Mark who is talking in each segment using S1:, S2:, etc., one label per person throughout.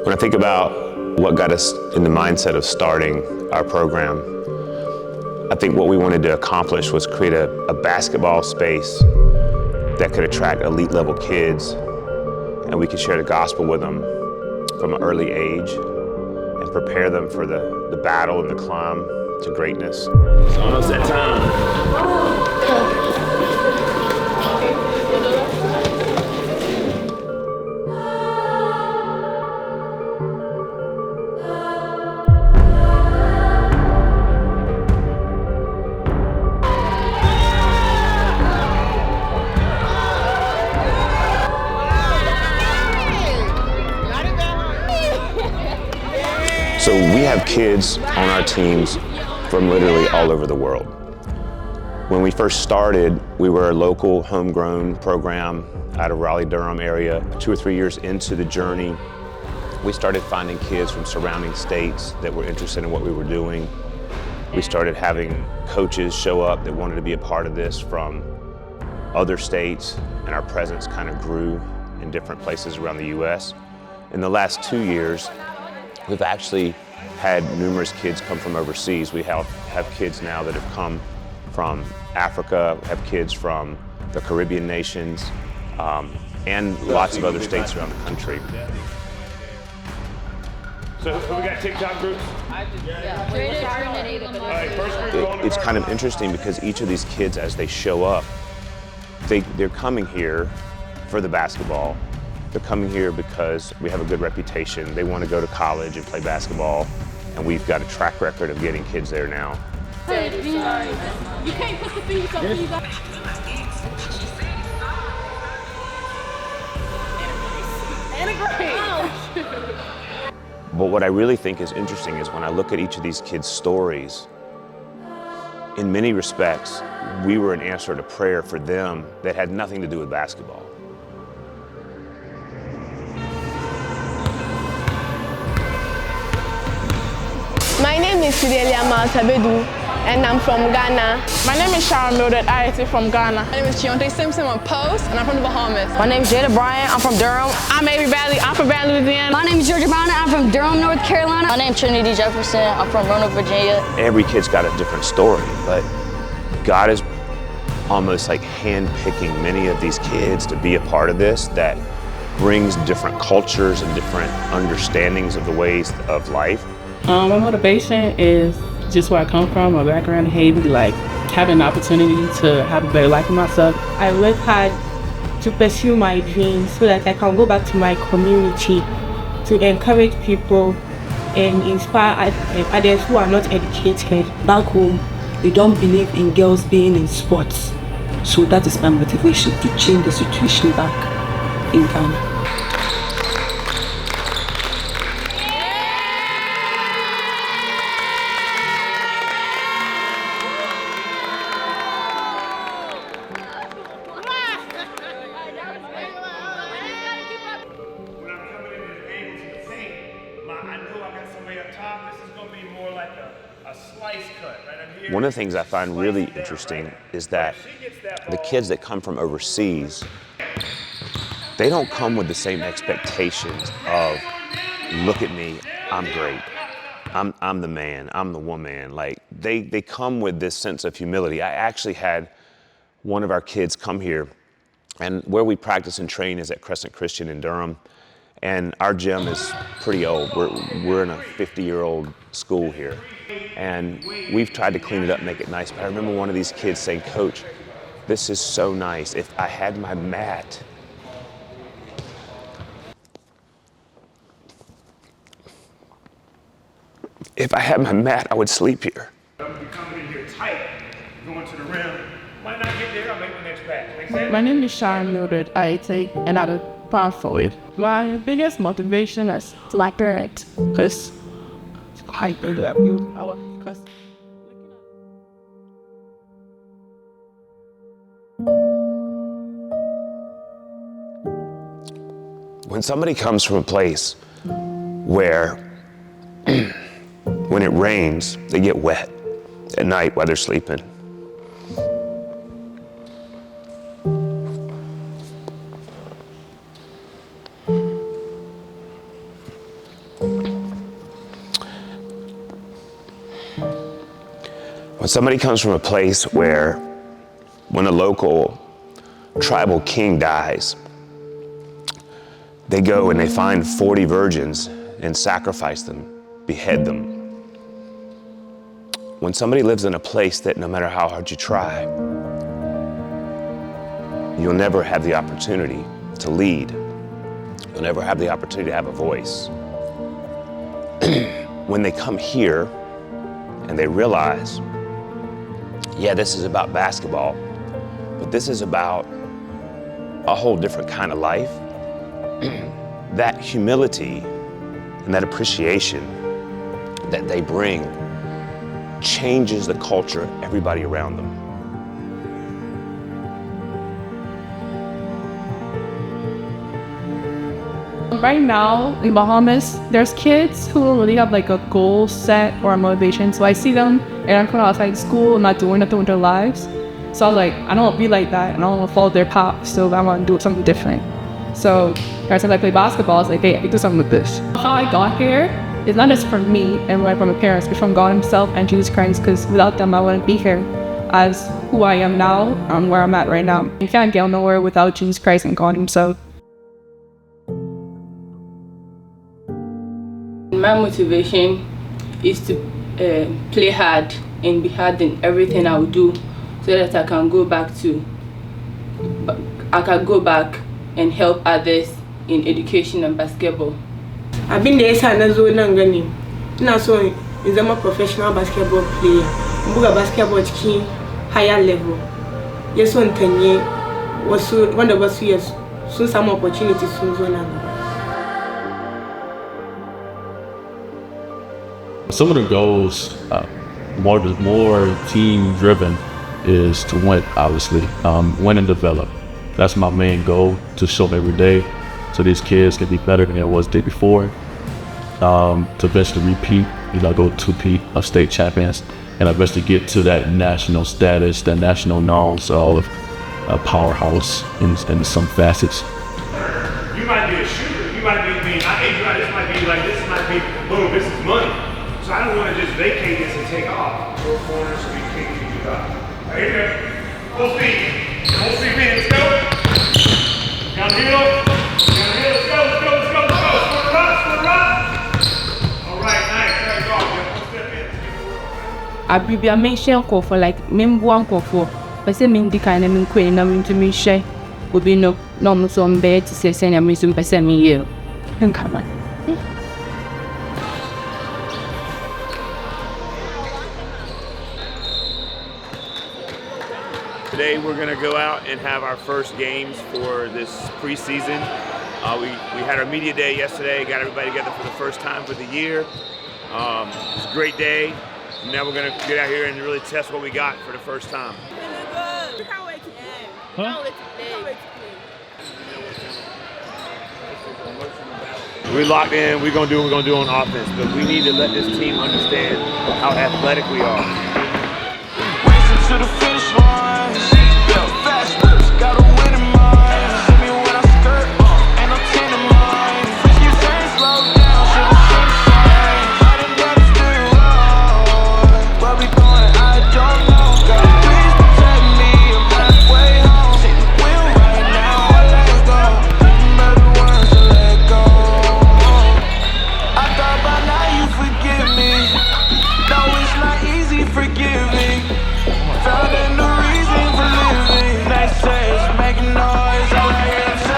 S1: When I think about what got us in the mindset of starting our program, I think what we wanted to accomplish was create a basketball space that could attract elite level kids, and we could share the gospel with them from an early age and prepare them for the battle and the climb to greatness. It's almost that time. So we have kids on our teams from literally all over the world. When we first started, we were a local homegrown program out of Raleigh, Durham area. 2 or 3 years into the journey, we started finding kids from surrounding states that were interested in what we were doing. We started having coaches show up that wanted to be a part of this from other states, and our presence kind of grew in different places around the US. In the last 2 years, we've actually had numerous kids come from overseas. We have kids now that have come from Africa, have kids from the Caribbean nations, and lots of other states around the country. So we got TikTok groups? It's kind of interesting because each of these kids, as they show up, they're coming here for the basketball. They're coming here because we have a good reputation. They want to go to college and play basketball, and we've got a track record of getting kids there now.
S2: You can't put the fingers up when you got.
S1: But what I really think is interesting is when I look at each of these kids' stories, in many respects, we were an answer to prayer for them that had nothing to do with basketball.
S3: My name is Sidelia Maltabedu, and I'm from Ghana.
S4: My name is Sharon Mildred Ayeti from Ghana.
S5: My name is Chionte Simpson on Post, and I'm from the Bahamas.
S6: My name is Jada Bryant, I'm from Durham.
S4: I'm Avery Badley, I'm from Baton, Louisiana.
S7: My name is Georgia Brown, I'm from Durham, North Carolina.
S6: My name is Trinity Jefferson, I'm from Roanoke, Virginia.
S1: Every kid's got a different story, but God is almost like hand-picking many of these kids to be a part of this that brings different cultures and different understandings of the ways of life.
S8: My motivation is just where I come from, my background in Haiti, like having an opportunity to have a better life for myself.
S9: I work hard to pursue my dreams so that I can go back to my community to encourage people and inspire others who are not educated.
S10: Back home, they don't believe in girls being in sports. So that is my motivation to change the situation back in Ghana.
S1: One of the things I find really interesting is that the kids that come from overseas, they don't come with the same expectations of, look at me, I'm great, I'm the man, I'm the woman. Like they come with this sense of humility. I actually had one of our kids come here, and where we practice and train is at Crescent Christian in Durham. And our gym is pretty old. We're in a 50-year-old school here. And we've tried to clean it up, make it nice. But I remember one of these kids saying, "Coach, this is so nice. If I had my mat, I would sleep here."
S11: You're coming in here tight, going to the rim. Might not get there, I'll make the next pass. Make sense?
S8: My name is Sharon Mildred Ayeti, and I'm a power forward. My biggest motivation is to my parents, because I build that power.
S1: When somebody comes from a place where when it rains, they get wet at night while they're sleeping. When somebody comes from a place where when a local tribal king dies, they go and they find 40 virgins and sacrifice them, behead them. When somebody lives in a place that no matter how hard you try, you'll never have the opportunity to lead. You'll never have the opportunity to have a voice. When they come here and they realize, yeah, this is about basketball, but this is about a whole different kind of life, that humility and that appreciation that they bring changes the culture of everybody around them.
S8: Right now in Bahamas, there's kids who don't really have like a goal set or a motivation. So I see them and I'm coming outside school, not doing nothing with their lives. So I was like, I don't want to be like that and I don't want to follow their path. So I want to do something different. So every time I play basketball, I was like, hey, I can do something with this. How I got here is not just from me and from my parents, but from God himself and Jesus Christ, because without them, I wouldn't be here as who I am now and where I'm at right now. You can't get nowhere without Jesus Christ and God himself.
S12: My motivation is to play hard and be hard in everything I will do, so that I can go back and help others in education and basketball.
S9: I've been there since I'm a professional basketball player. I'm a basketball team higher level. Yes, 10 years was one of us years. So some opportunities soon.
S13: Some of the goals, more team driven, is to win, obviously, win and develop. That's my main goal, to show them every day, so these kids can be better than they was the day before. To eventually repeat, go two-peat of state champions, and eventually get to that national status, that national knowns of a powerhouse in some facets.
S11: You might be a shooter. You might be this might be like this might be boom. This is money. So I don't want to just vacate this and take off. Four corners, so we can't keep it up. Right here. Full speed. Full speed. Let's go. Downhill. Downhill. Let's go. Let's go. Let's go. Let's go. Score the rock. Score the rock. All right. Nice. There you go. Step in.
S8: I mention for like one for. But say the kind of queen I'm into me share would be no some bed to say send me some percent me you. And come on.
S1: Today we're going to go out and have our first games for this preseason. We had our media day yesterday, got everybody together for the first time for the year. It was a great day. Now we're going to get out here and really test what we got for the first time.
S2: We can't wait to play.
S1: Huh?
S2: We can't wait to play.
S1: We're locked in, we're going to do what we're going to do on offense, but we need to let this team understand how athletic we are.
S14: Racing to the finish line, seatbelt, fast whips, got a win in mind. See me when I skirt, ain't no 10 in mine. Fish keep saying slow down, should've seen the sign. I done got it still on, where we going, I don't know. God, please protect me, I'm halfway home. Take the wheel right now, I let go. Better ones to let go. I thought by now you forgive me. No, it's not easy forgiving. Found a new reason for living. Nice days, making noise, all I hear them say.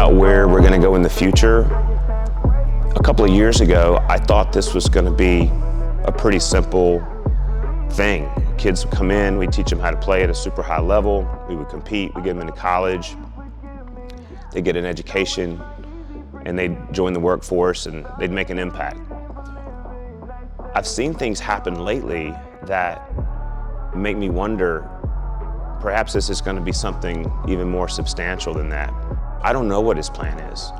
S1: Where we're going to go in the future. A couple of years ago, I thought this was going to be a pretty simple thing. Kids would come in, we'd teach them how to play at a super high level, we would compete, we'd get them into college, they get an education, and they'd join the workforce and they'd make an impact. I've seen things happen lately that make me wonder, perhaps this is going to be something even more substantial than that. I don't know what his plan is.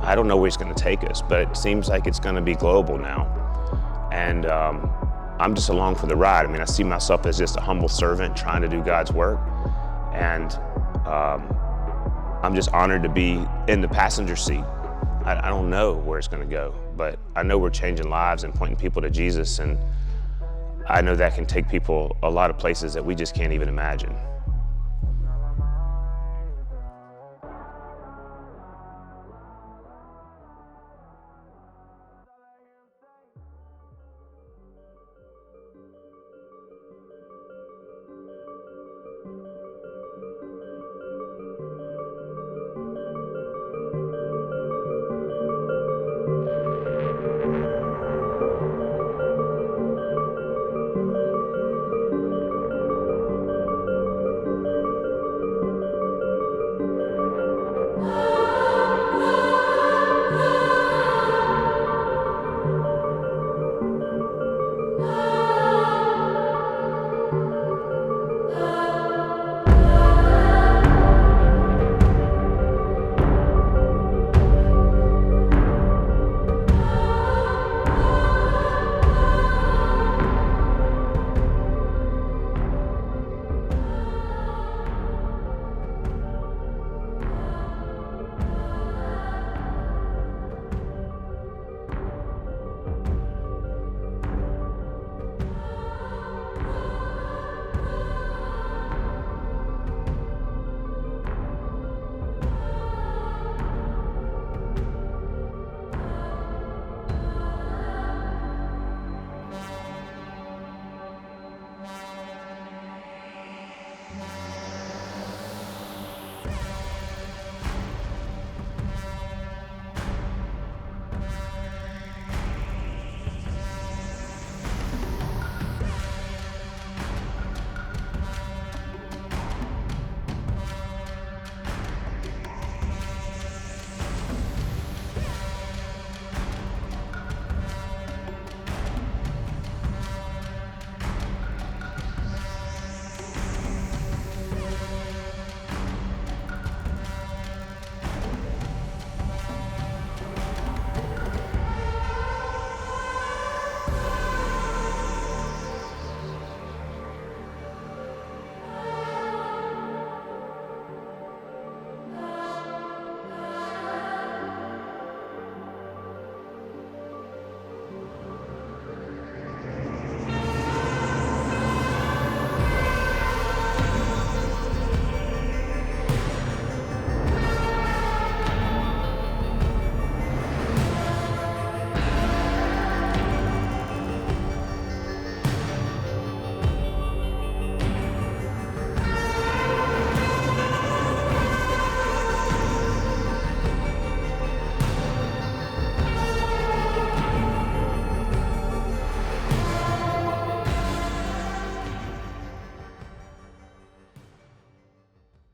S1: I don't know where he's going to take us, but it seems like it's going to be global now. And I'm just along for the ride. I mean, I see myself as just a humble servant trying to do God's work. And I'm just honored to be in the passenger seat. I don't know where it's going to go, but I know we're changing lives and pointing people to Jesus. And I know that can take people a lot of places that we just can't even imagine.